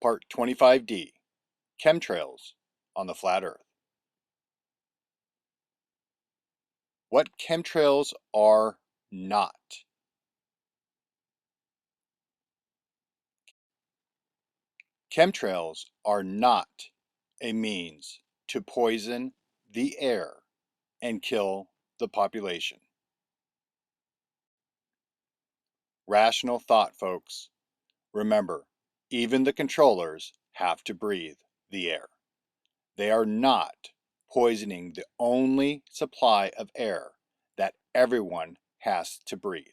Part 25D, Chemtrails on the Flat Earth. What chemtrails are not. Chemtrails are not a means to poison the air and kill the population. Rational thought, folks. Remember, even the controllers have to breathe the air. They are not poisoning the only supply of air that everyone has to breathe.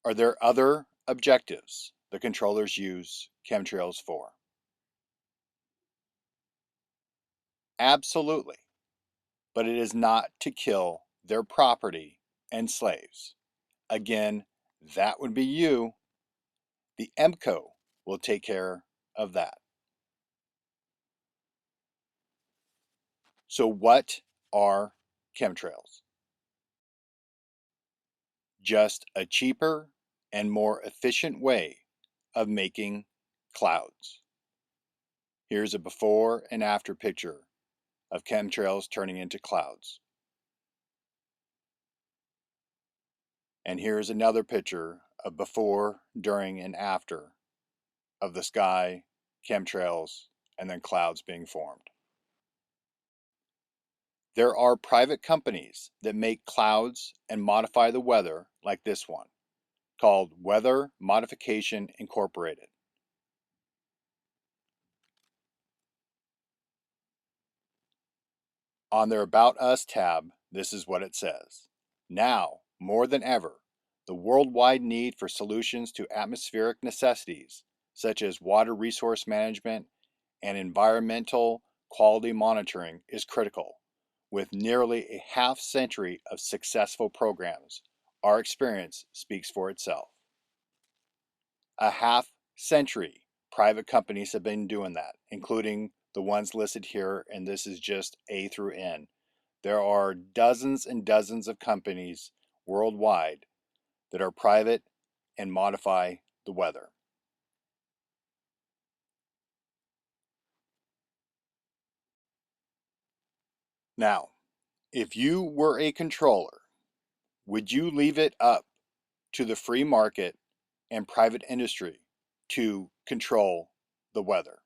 Are there other objectives the controllers use chemtrails for? Absolutely, but it is not to kill their property and slaves. Again, that would be you. The EMCO will take care of that. So what are chemtrails? Just a cheaper and more efficient way of making clouds. Here's a before and after picture of chemtrails turning into clouds. And here's another picture of before, during, and after of the sky, chemtrails, and then clouds being formed. There are private companies that make clouds and modify the weather like this one, called Weather Modification Incorporated. On their About Us tab, this is what it says. Now, more than ever, the worldwide need for solutions to atmospheric necessities, such as water resource management and environmental quality monitoring, is critical. With nearly a half century of successful programs, our experience speaks for itself. A half century private companies have been doing that, including the ones listed here, and this is just A through N. There are dozens and dozens of companies worldwide that are private and modify the weather. Now, if you were a controller, would you leave it up to the free market and private industry to control the weather?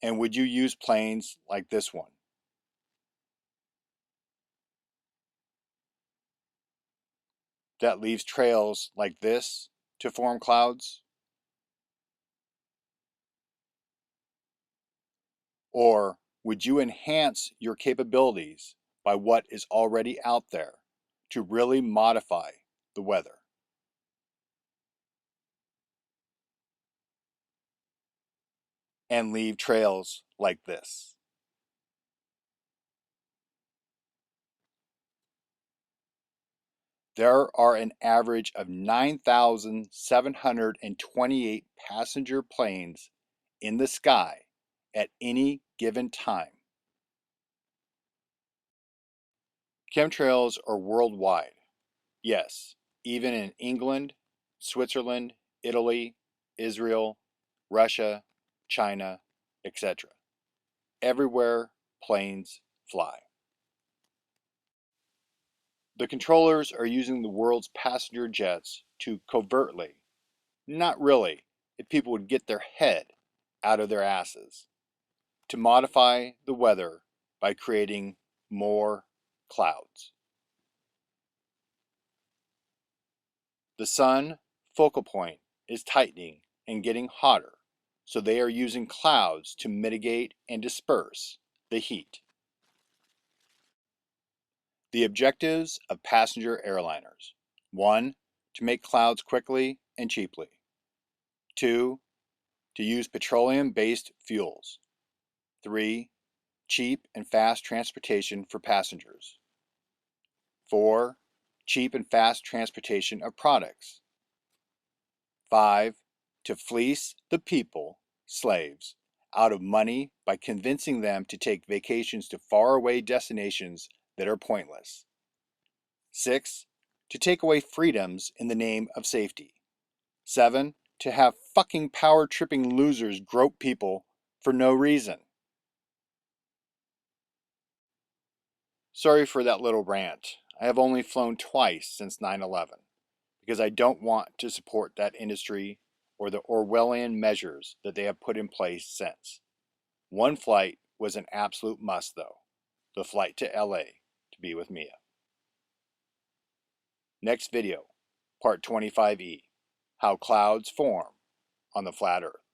And would you use planes like this one? That leaves trails like this to form clouds? Or would you enhance your capabilities by what is already out there to really modify the weather? And leave trails like this? There are an average of 9,728 passenger planes in the sky at any given time. Chemtrails are worldwide. Yes, even in England, Switzerland, Italy, Israel, Russia, China, etc. Everywhere planes fly. The controllers are using the world's passenger jets to covertly, not really, if people would get their head out of their asses, to modify the weather by creating more clouds. The sun focal point is tightening and getting hotter, so they are using clouds to mitigate and disperse the heat. The objectives of passenger airliners: 1. To make clouds quickly and cheaply. 2. To use petroleum-based fuels. 3. Cheap and fast transportation for passengers. 4. Cheap and fast transportation of products. 5. To fleece the people, slaves, out of money by convincing them to take vacations to faraway destinations that are pointless. 6. to take away freedoms in the name of safety. 7. To have fucking power-tripping losers grope people for no reason. Sorry for that little rant. I have only flown twice since 9/11 because I don't want to support that industry or the Orwellian measures that they have put in place since. One flight was an absolute must, though, the flight to LA to be with Mia. Next video, part 25E, How Clouds Form on the Flat Earth.